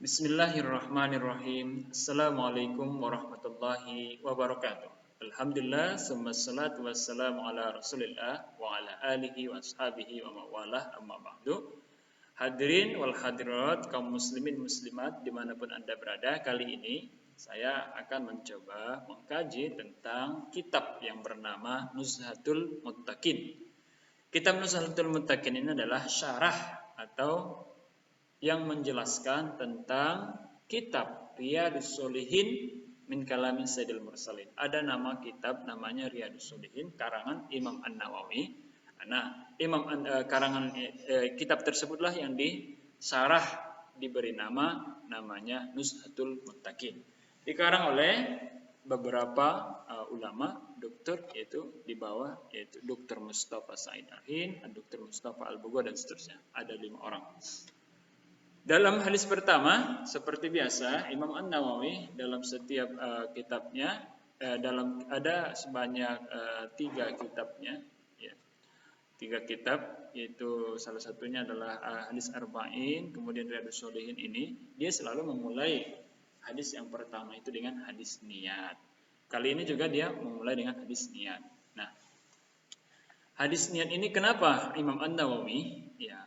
Bismillahirrahmanirrahim. Assalamualaikum warahmatullahi wabarakatuh. Alhamdulillah, summa salatu wassalamu ala rasulillah wa ala alihi wa ashabihi wa mawalah amma ba'du. Hadirin wal hadirat, kaum muslimin muslimat dimanapun anda berada, kali ini saya akan mencoba mengkaji tentang kitab yang bernama Nuzhatul Muttaqin. Kitab Nuzhatul Muttaqin ini adalah syarah atau yang menjelaskan tentang kitab Riyadhus Shalihin min Kalamin Sayyidil Mursalin. Ada nama kitab namanya Riyadhus Shalihin karangan Imam An-Nawawi. Nah, karangan kitab tersebutlah yang disarah diberi namanya Nuzhatul Muttaqin. Dikarang oleh beberapa ulama dokter yaitu di bawah yaitu Dr. Mustafa Said Arhin, Dr. Mustafa Al-Bugha dan seterusnya. Ada 5 orang. Dalam hadis pertama, seperti biasa, Imam An-Nawawi dalam setiap kitabnya, ada sebanyak 3 kitabnya, ya. 3 kitab, yaitu salah satunya adalah hadis Arba'in, kemudian Riyadhus Shalihin ini, dia selalu memulai hadis yang pertama itu dengan hadis niat. Kali ini juga dia memulai dengan hadis niat. Nah, hadis niat ini kenapa Imam An-Nawawi, ya,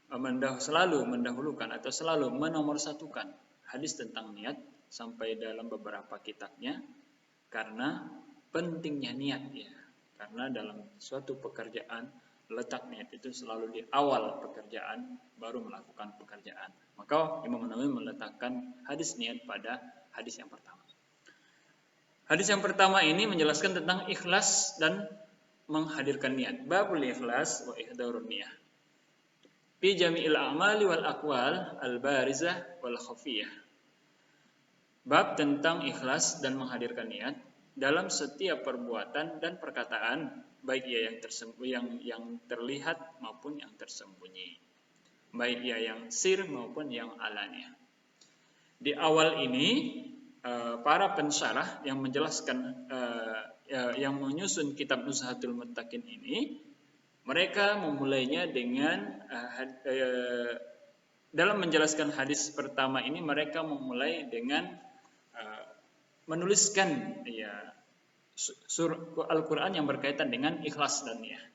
selalu mendahulukan atau selalu menomorsatukan hadis tentang niat sampai dalam beberapa kitabnya, karena pentingnya niat, ya. Karena dalam suatu pekerjaan letak niat itu selalu di awal pekerjaan baru melakukan pekerjaan. Maka Imam Nawawi meletakkan hadis niat pada hadis yang pertama. Hadis yang pertama ini menjelaskan tentang ikhlas dan menghadirkan niat. Babul ikhlas wa ihdarun niyah. Fi jami'il a'mali wal aqwal al-barizah wal khafiyah. Bab tentang ikhlas dan menghadirkan niat dalam setiap perbuatan dan perkataan, baik ia yang terlihat maupun yang tersembunyi. Baik ia yang sir maupun yang alaniah. Di awal ini para pensyarah yang menjelaskan yang menyusun kitab Nuzhatul Muttaqin ini, mereka memulainya dengan dalam menjelaskan hadis pertama ini mereka memulai dengan menuliskan, ya, surah Al-Quran yang berkaitan dengan ikhlas dan niat.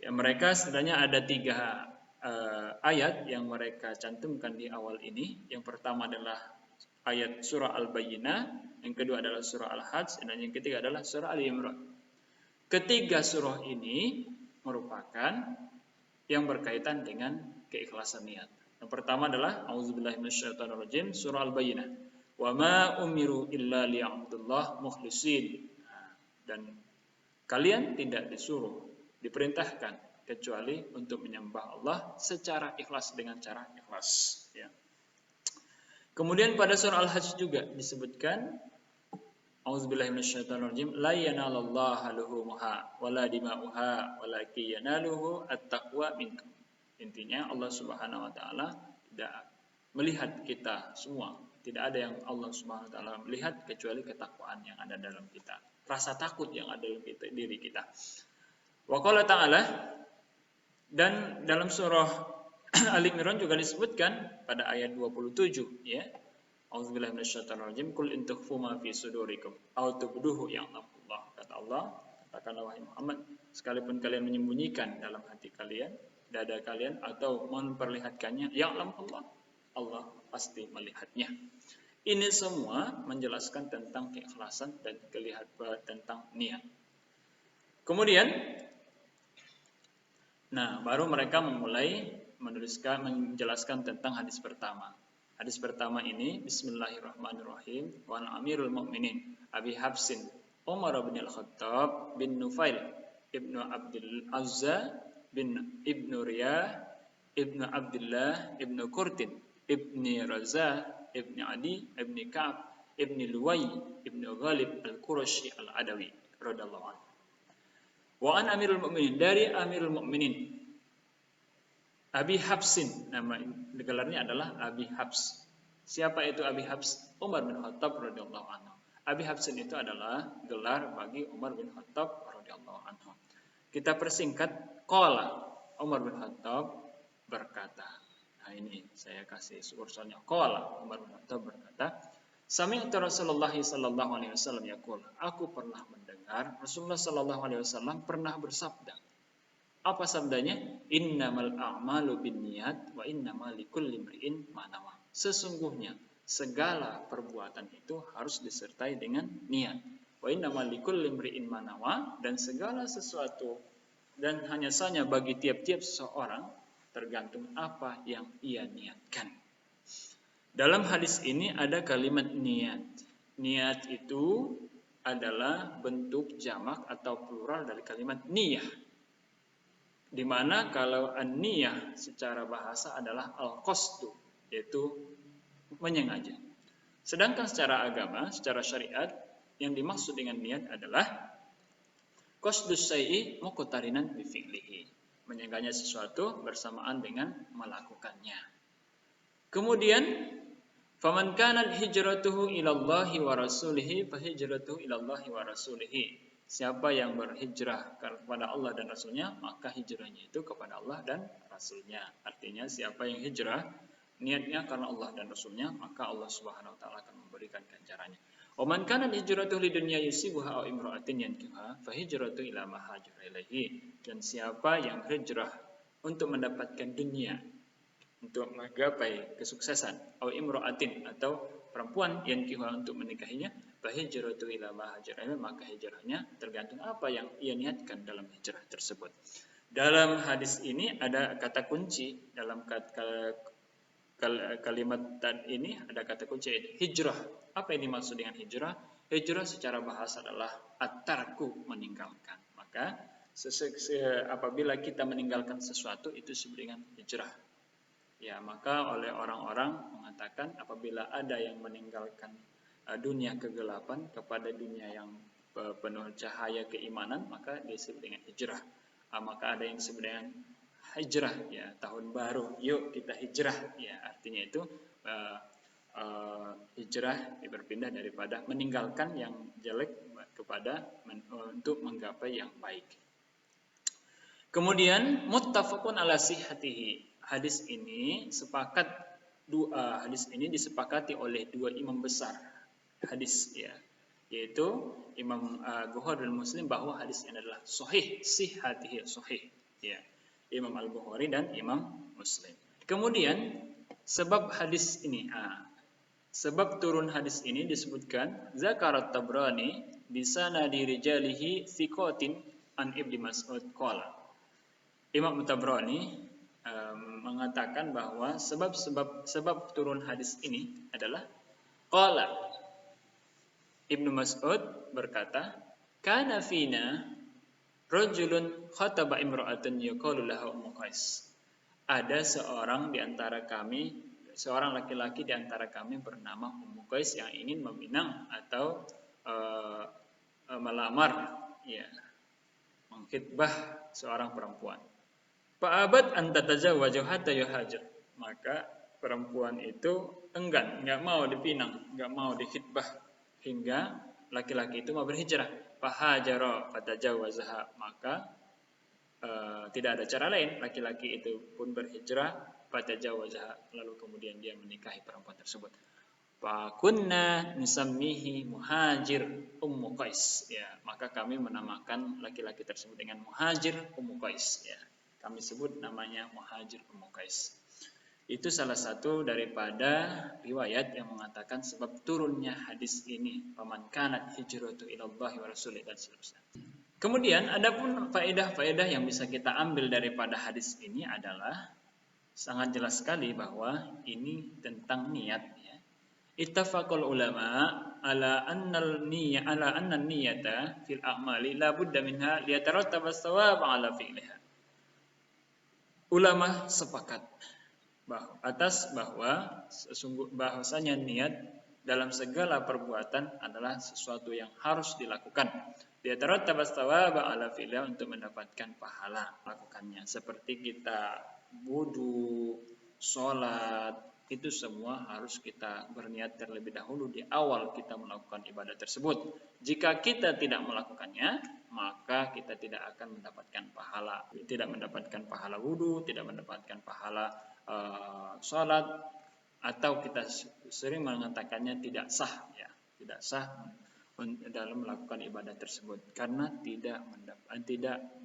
Ya, mereka sebenarnya ada 3 ayat yang mereka cantumkan di awal ini. Yang pertama adalah ayat surah Al-Bayyinah, yang kedua adalah surah Al-Hajj, dan yang ketiga adalah surah Al-Imran. Ketiga surah ini merupakan yang berkaitan dengan keikhlasan niat. Yang pertama adalah A'udzubillahi minasyaitonirrajim, surah Al-Bayyinah. Wa ma umiru illa liya'budullah mukhlishin. Dan kalian tidak diperintahkan kecuali untuk menyembah Allah secara ikhlas, dengan cara ikhlas, ya. Kemudian pada surah Al-Hajj juga disebutkan A'udzubillahi minasyaitonirrajim, la yanalallaha luhumuha wala dima'uha walakin yanaluhu at-taqwa minkum. Intinya Allah Subhanahu wa taala tidak melihat kita semua. Tidak ada yang Allah Subhanahu wa taala melihat kecuali ketakwaan yang ada dalam kita. Rasa takut yang ada dalam diri kita. Wa qala ta'ala, dan dalam surah Al-Imran juga disebutkan pada ayat 27, ya. A'udzubillahi minasyaitonirrajim, qul in tukhfu ma fi sudurikum aw tubduhu ya'lamullah. Kata Allah, katakanlah wahai Muhammad, sekalipun kalian menyembunyikan dalam hati kalian, dada kalian, atau memperlihatkannya, ya'lamullah, Allah pasti melihatnya. Ini semua menjelaskan tentang keikhlasan dan kelihatan tentang niat. Kemudian, baru mereka memulai menjelaskan tentang hadis pertama. Hadis pertama ini, Bismillahirrahmanirrahim, wa amirul mu'minin Abi Hafsin Umar bin Al-Khattab bin Nufail ibnu Abdul Azza bin ibnu Riyah ibnu Abdullah ibnu Qurtin ibni Raza ibni Adi ibni Ka'ab ibni Luwai ibni Ghalib Al-Qurashi Al-Adawi radhiyallahu anhu. Wa an amirul mu'minin, dari amirul mu'minin Abi Hafsin, nama gelarnya adalah Abi Hafs. Siapa itu Abi Hafs? Umar bin Khattab radhiyallahu anhu. Abi Hafsin itu adalah gelar bagi Umar bin Khattab radhiyallahu anhu. Kita persingkat, qala, Umar bin Khattab berkata. Nah, ini saya kasih ursannya. Qala Umar bin Khattab berkata, Sami'tu Rasulullah sallallahu alaihi wasallam yaqul, aku pernah mendengar Rasulullah sallallahu alaihi wasallam pernah bersabda. Apa sabdanya? Innamal a'malu binniyat wa innamal likulli imri'in ma nawa. Sesungguhnya segala perbuatan itu harus disertai dengan niat. Wa innamal likulli imri'in ma nawa, dan segala sesuatu dan hanya saja bagi tiap-tiap seseorang tergantung apa yang ia niatkan. Dalam hadis ini ada kalimat niat. Niat itu adalah bentuk jamak atau plural dari kalimat niyah. Di mana kalau an-niyah secara bahasa adalah al-qasdu, yaitu menyengaja. Sedangkan secara agama, secara syariat, yang dimaksud dengan niat adalah qasdus syai'i muqtarinan bi fi'lihi. Menyengajanya sesuatu bersamaan dengan melakukannya. Kemudian faman kanat hijratuhu ilallahi wa rasulihi fa hijratuhu ilallahi wa rasulihi. Siapa yang berhijrah kepada Allah dan Rasulnya, maka hijrahnya itu kepada Allah dan Rasulnya. Artinya siapa yang hijrah niatnya karena Allah dan Rasulnya, maka Allah Subhanahu wa taala akan memberikan ganjarannya. Wa man kanat hijratuhu lidunya yusibuha aw imra'atin yankihuha fa hijratuhu ila ma hajara ilaihi. Dan siapa yang hijrah untuk mendapatkan dunia, untuk menggapai kesuksesan, atau imro'atin, atau perempuan yang kihuha untuk menikahinya, bahijratu ila ma hajara ilaihi, maka hijrahnya tergantung apa yang ia niatkan dalam hijrah tersebut. Dalam hadis ini ada kata kunci, dalam kalimat ini ada kata kunci hijrah. Apa yang dimaksud dengan hijrah? Hijrah secara bahasa adalah at-tarku, meninggalkan. Maka apabila kita meninggalkan sesuatu itu disebut dengan hijrah. Ya, maka oleh orang-orang mengatakan apabila ada yang meninggalkan dunia kegelapan kepada dunia yang penuh cahaya keimanan, maka disebut dengan hijrah. Maka ada yang disebut dengan hijrah, ya, tahun baru, yuk kita hijrah, ya, artinya itu hijrah berpindah daripada meninggalkan yang jelek kepada untuk menggapai yang baik. Kemudian muttafaqun ala sihhatihi. Hadis ini disepakati oleh dua imam besar hadis, ya, yaitu Imam Bukhari dan Muslim, bahwa hadis ini adalah sahih, sihhatihi sahih, ya. Imam Al-Bukhari dan Imam Muslim. Kemudian sebab hadis ini, sebab turun hadis ini disebutkan Zakarat Tabrani bisanadi rijalihi thiqatin an Ibnu Mas'ud qala. Imam Tabrani mengatakan bahwa sebab turun hadis ini adalah qala Ibnu Mas'ud berkata, kana fina rajulun khataba imra'atan yuqalu laha Ummu Qais. Ada seorang laki-laki di antara kami bernama Ummu Qais yang ingin meminang atau melamar, ya, mengkhitbah seorang perempuan. Fa'abat an tatazawwaju hatta yuhajir. Maka perempuan itu enggan, enggak mau dipinang, enggak mau dikhitbah hingga laki-laki itu mau berhijrah. Fahajara fatajawwazaha. Maka tidak ada cara lain, laki-laki itu pun berhijrah, fatajawwazaha, lalu kemudian dia menikahi perempuan tersebut. Fa kunna nusammihi Muhajir Ummu Qais, ya, maka kami menamakan laki-laki tersebut dengan Muhajir Ummu Qais, ya. Kami sebut namanya Muhajir Ummu Qais. Itu salah satu daripada riwayat yang mengatakan sebab turunnya hadis ini, faman kanat hijratu ilallahi wa rasulih, dan seterusnya. Kemudian adapun faedah-faedah yang bisa kita ambil daripada hadis ini adalah sangat jelas sekali bahwa ini tentang niat, ya. Ittafaqul ulama ala anna an-niyata fil a'mali la budda minha liyatarattaba as-sawab 'ala fi'liha. Ulama sepakat bahwasanya niat dalam segala perbuatan adalah sesuatu yang harus dilakukan. Liyatarattaba as-sawab 'ala fi'liha, untuk mendapatkan pahala melakukannya. Seperti kita wudu, sholat, itu semua harus kita berniat terlebih dahulu di awal kita melakukan ibadah tersebut. Jika kita tidak melakukannya, maka kita tidak akan mendapatkan pahala. Tidak mendapatkan pahala wudu, tidak mendapatkan pahala sholat, atau kita sering mengatakannya tidak sah, ya, tidak sah dalam melakukan ibadah tersebut karena tidak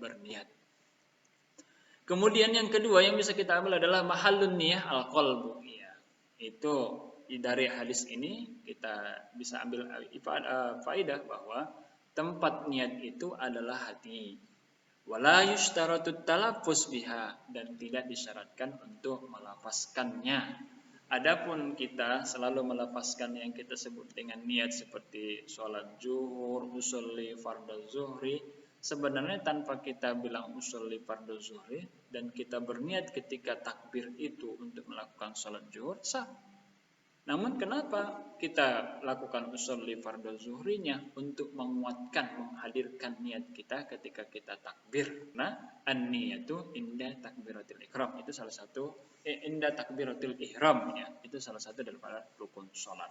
berniat. Kemudian yang kedua yang bisa kita ambil adalah mahallun niyah al-qalbu. Ya, itu dari hadis ini kita bisa ambil faedah bahwa tempat niat itu adalah hati. Wala yushtaratut talaffuz biha, dan tidak disyaratkan untuk melafazkannya. Adapun kita selalu melafazkan yang kita sebut dengan niat seperti sholat zuhur, usolli fardhu zuhri, sebenarnya tanpa kita bilang usolli fardhu zuhri dan kita berniat ketika takbir itu untuk melakukan sholat zuhur, sah. Namun kenapa kita lakukan usolli fardhu zuhrinya? Untuk menguatkan, menghadirkan niat kita ketika kita takbir. Nah, an-niyatu inda takbiratul ihram, itu salah satu inda takbiratul ihram, ya, itu salah satu daripada rukun sholat.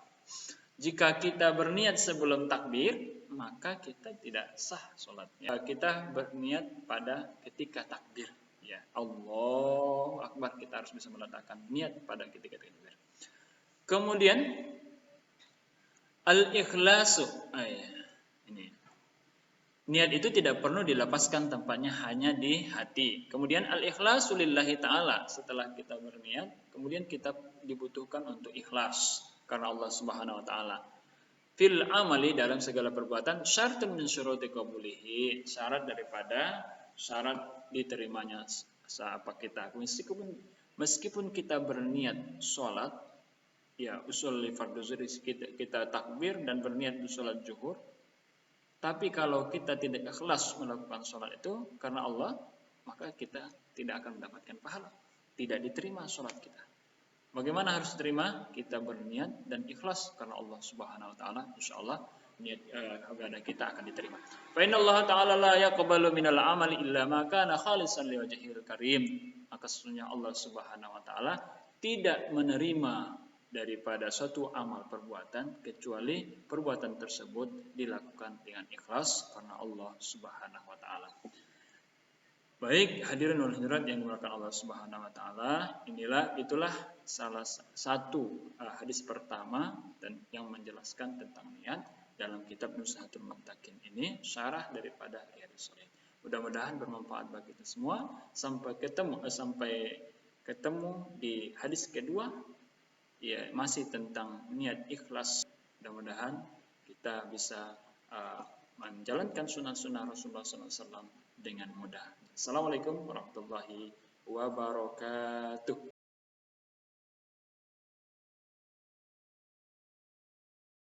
Jika kita berniat sebelum takbir, maka kita tidak sah sholatnya. Kita berniat pada ketika takbir, ya, Allahu Akbar, kita harus bisa meletakkan niat pada ketika takbir. Kemudian al-ikhlasu, ini niat itu tidak perlu dilapaskan, tempatnya hanya di hati. Kemudian al-ikhlasu lillahi ta'ala, setelah kita berniat, kemudian kita dibutuhkan untuk ikhlas karena Allah Subhanahu wa taala. Fil amali, dalam segala perbuatan, syartun min syuruti qabulihi, syarat daripada syarat diterimanya apa kita. Meskipun kita berniat sholat, ya, usul fardhu zuhri, kita takbir dan berniat sholat zuhur, tapi kalau kita tidak ikhlas melakukan sholat itu karena Allah, maka kita tidak akan mendapatkan pahala, tidak diterima sholat kita. Bagaimana harus diterima? Kita berniat dan ikhlas karena Allah Subhanahu wa taala, insyaallah niat ibadah kita akan diterima. Fa innallaha ta'ala la yaqbalu minal amali illa ma kana khalisan liwajhihil karim. Maka sesungguhnya Allah Subhanahu wa taala tidak menerima daripada suatu amal perbuatan kecuali perbuatan tersebut dilakukan dengan ikhlas karena Allah Subhanahu wa taala. Baik, hadirin wal hadirat yang dimuliakan Allah Subhanahu wa taala, itulah salah satu hadis pertama dan yang menjelaskan tentang niat dalam kitab Nuzhatul Muttaqin ini, syarah daripada Riyadhus Shalihin. Mudah-mudahan bermanfaat bagi kita semua. Sampai ketemu di hadis kedua, ya, masih tentang niat ikhlas. Mudah-mudahan kita bisa menjalankan sunnah-sunnah Rasulullah SAW dengan mudah. Assalamualaikum warahmatullahi wabarakatuh.